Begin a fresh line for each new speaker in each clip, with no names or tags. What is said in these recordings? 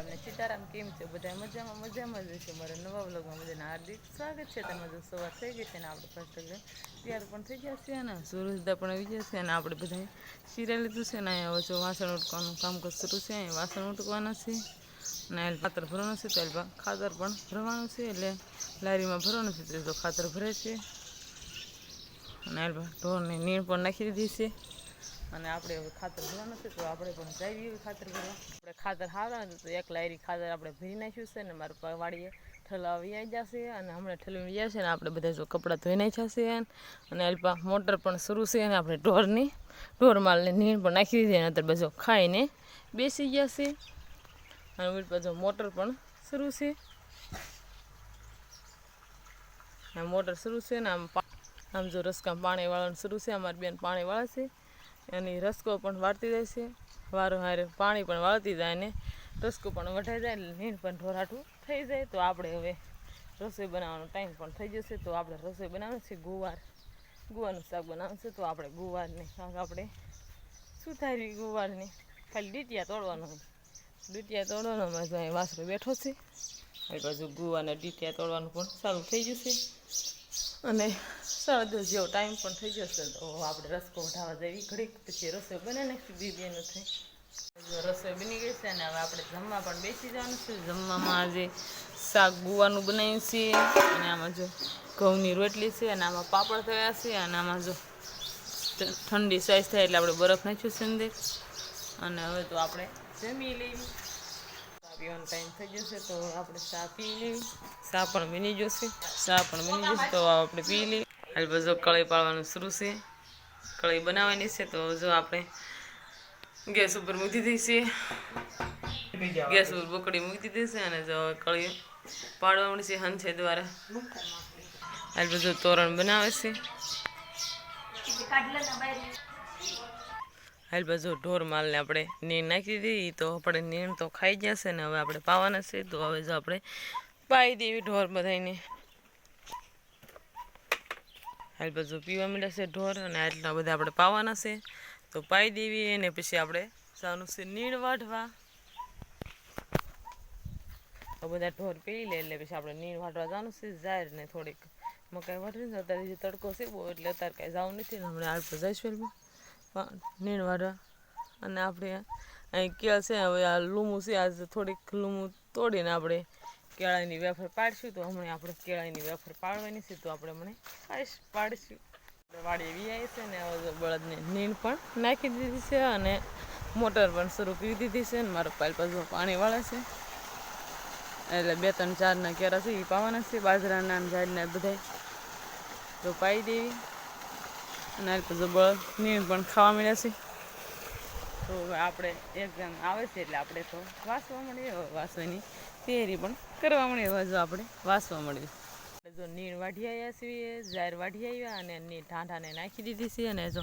રામ ને સીતારામ. કેમ છે બધા? મજામાં જ છે. મારા નવા વ્લોગમાં બધાને હાર્દિક સ્વાગત છે. તમે જો સવાર થઈ ગઈ છે ને આપણે ફર્સ્ટ તૈયાર પણ થઈ ગયા છે ને સૂરજદા પણ આવી ગયા છે અને આપણે બધા સિરિયલ લીધું છે ને અહીંયા જો વાસણ ઉટકવાનું કામકાજ શરૂ છે. અહીંયા વાસણ ઉટકવાના છે અને ખાતર ભરવાનું છે. તો ખાતર પણ ભરવાનું છે એટલે લારીમાં ભરવાનું છે. તો ખાતર ભરે છે અને ઢોરને નીણ પણ નાખી દીધી છે અને આપણે હવે ખાતર ભરવાનું છે. તો આપણે પણ જઈએ ખાતર ભરવા. આપણે ખાતર હારવાનું તો એક લાયરી ખાતર આપણે ભરી નાખ્યું છે ને મારા વાડીએ ઠલાવી આવી જશે અને હમણાં ઠલવી જશે ને આપણે બધા જો કપડાં ધોઈ નાખ્યા છે અને અલ્પા મોટર પણ શરૂ છે અને આપણે ઢોર માલને નીણ પણ નાખી દીધી અને અત્યારે બધો ખાઈને બેસી ગયા છે અને અલ્પા જો મોટર પણ શરૂ છે. મોટર શરૂ છે ને આમ જો રસકામાં પાણી વાળવાનું શરૂ છે. અમારી બેન પાણી વાળે છે એની રસકો પણ વાળતી જાય છે. વારું હારે પાણી પણ વાળતી જાય ને રસકો પણ વઢાઈ જાય એટલે નીણ પણ ઢોરાઠું થઈ જાય. તો આપણે હવે રસોઈ બનાવવાનો ટાઈમ પણ થઈ જશે. તો આપણે રસોઈ બનાવવાનું છે ગુવારનું શાક બનાવવાનું છે. તો આપણે ગુવારને શાક આપણે સુધારવી ગુવારને ખાલી ડીટિયા તોડવાનું હોય. ડીટિયા તોડવામાં જો અહીં વાસરો બેઠો છે. એ બાજુ ગુવાના ડીટિયા તોડવાનું પણ ચાલુ થઈ જશે અને 10:30 જેવો ટાઈમ પણ થઈ જશે. તો આપણે રસકો વઢાવવા જઈએ ઘડીક પછી રસોઈ બને નાખી બેનું થઈ. રસોઈ બની ગઈ છે અને હવે આપણે જમવા પણ બેસી જવાનું છે. જમવામાં આજે શાક ગુવાનું બનાવ્યું છે અને આમાં જો ઘઉંની રોટલી છે અને આમાં પાપડ થયા છે અને આમાં જો ઠંડી સાઈઝ થાય એટલે આપણે બરફ નાખ્યું છે અંદર અને હવે તો આપણે જમી લેવી. ચા પીવાનો ટાઈમ થઈ જશે તો આપણે ચા પી લેવી. ચા પણ બની જશે તો આપણે પી લેવી. હાલ બધું કળી પાડવાનું શરૂ છે. કળી બનાવવાની છે. તો જો આપણે ગેસ ઉપર મૂકી દીધી છે. ગેસ ઉપર બકડી મૂકી દીધી છે અને જો કળી પાડવા મળી છે હંસે દ્વારા. હાલ બધું તોરણ બનાવે છે. હાલ બાજુ ઢોર માલને આપણે નીણ નાખી દીધી. તો આપણે નીણ તો ખાઈ જશે ને હવે આપણે પાવાના છે. તો હવે જો આપણે પાઈ દેવી ઢોર બધાને. હાલ બાજુ પીવા માંડ્યા છે ઢોર અને આટલા બધા આપણે પાવાના છે. તો પાઈ દેવી અને પછી આપણે જવાનું છે નીણ વાઢવા. બધા ઢોર પી લે એટલે પછી આપણે નીણ વાઢવા જવાનું છે. જાય ને થોડીક મકાઈ વાઢવી અત્યારે જે તડકો છે બહુ એટલે અત્યારે કાંઈ જવું નથી ને હમણાં હાલ તો જઈશું નીણ વાઢવા. અને આપણે અહીં કેળ છે હવે આ લૂમું છે આજ થોડીક લૂમું તોડીને આપણે કેળાની વેફર પાડીશું. તો હમણાં આપણે કેળાની વેફર પાડવાની છે. તો આપણે હમણાં પાડીશું. વાડી વી છે ને હવે બળદને નીણ પણ નાખી દીધી છે અને મોટર પણ શરૂ કરી દીધી છે ને મારો પાઇપ પાછું પાણી વાળે છે એટલે 2-3-4 કેળા છે એ પાવાના છે. બાજરાના ઝાડના બધા તો પાઈ દેવી અને આ પછી બળદ નીણ પણ ખાવા મળ્યા છે. તો આપણે એક્ઝામ આવે છે એટલે આપણે તો વાંચવા મળીએ. વાંચવાની તૈયારી પણ કરવા મળીએ. હવે જો આપણે વાંચવા મળીએ. જો નીણ વાઢી આવ્યા છીએ, ઝાર વાઢી આવ્યા અને ટાંઢાને નાખી દીધી છે અને જો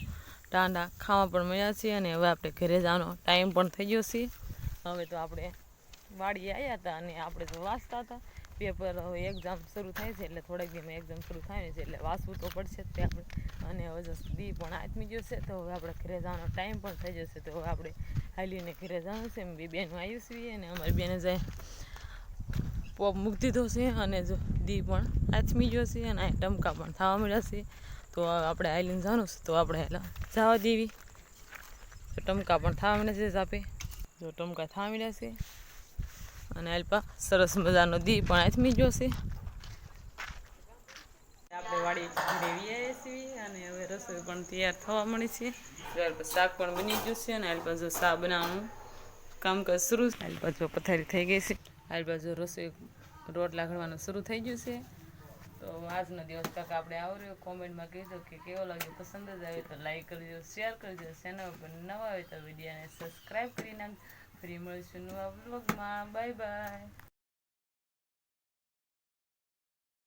ટાંઢા ખાવા પણ મળ્યા છે અને હવે આપણે ઘરે જવાનો ટાઈમ પણ થઈ ગયો છે. હવે તો આપણે વાડીએ આવ્યા હતા અને આપણે તો વાંચતા હતા. પેપર હવે એક્ઝામ શરૂ થાય છે એટલે થોડાક દીમાં એક્ઝામ શરૂ થાય છે એટલે વાંચવું તો પડશે જ તે આપણે. અને હવે જો દી પણ આથમી જશે તો હવે આપણે ઘરે જવાનો ટાઈમ પણ થઈ જશે. તો હવે આપણે હાલીને ઘરે જવાનું છે. એમ બે બેનું આવ્યું છીએ અને અમારી બેને જાય પોપ મૂકી દીધો છે અને જો દી પણ આથમી ગયો છે અને ટમકા પણ થવા મળ્યા છે. તો આપણે હાલીને જવાનું છે. તો આપણે જવા દેવી. ટમકા પણ થવા મળ્યા છે. ઝાપે જો ટમકા થવા મળ્યા છે અને અલ્પા સરસ મજાનો દી પણ આથમી ગયો છે. આપણે વાડી ઘરેવી આવ્યા છીએ અને હવે રસોઈ પણ તૈયાર થવા મળી છે. શાક પણ બની ગયું છે અને હાલ બાજુ શા બનાવવાનું કામકાજ શરૂ છે. હાલ બાજુ પથારી થઈ ગઈ છે. હાલ બાજુ રસોઈ રોટલા ઘડવાનું શરૂ થઈ ગયું છે. તો આજનો દિવસ તક આપણે આવ્યો. કોમેન્ટમાં કહેજો કે કેવો લાગ્યો. પસંદ જ આવે તો લાઈક કરજો, શેર કરજો. ચેનલ પર નવા હોય તો વિડીયોને સબસ્ક્રાઈબ કરી નાખજો. ફરી મળીશું નવા વ્લોગમાં. Bye bye.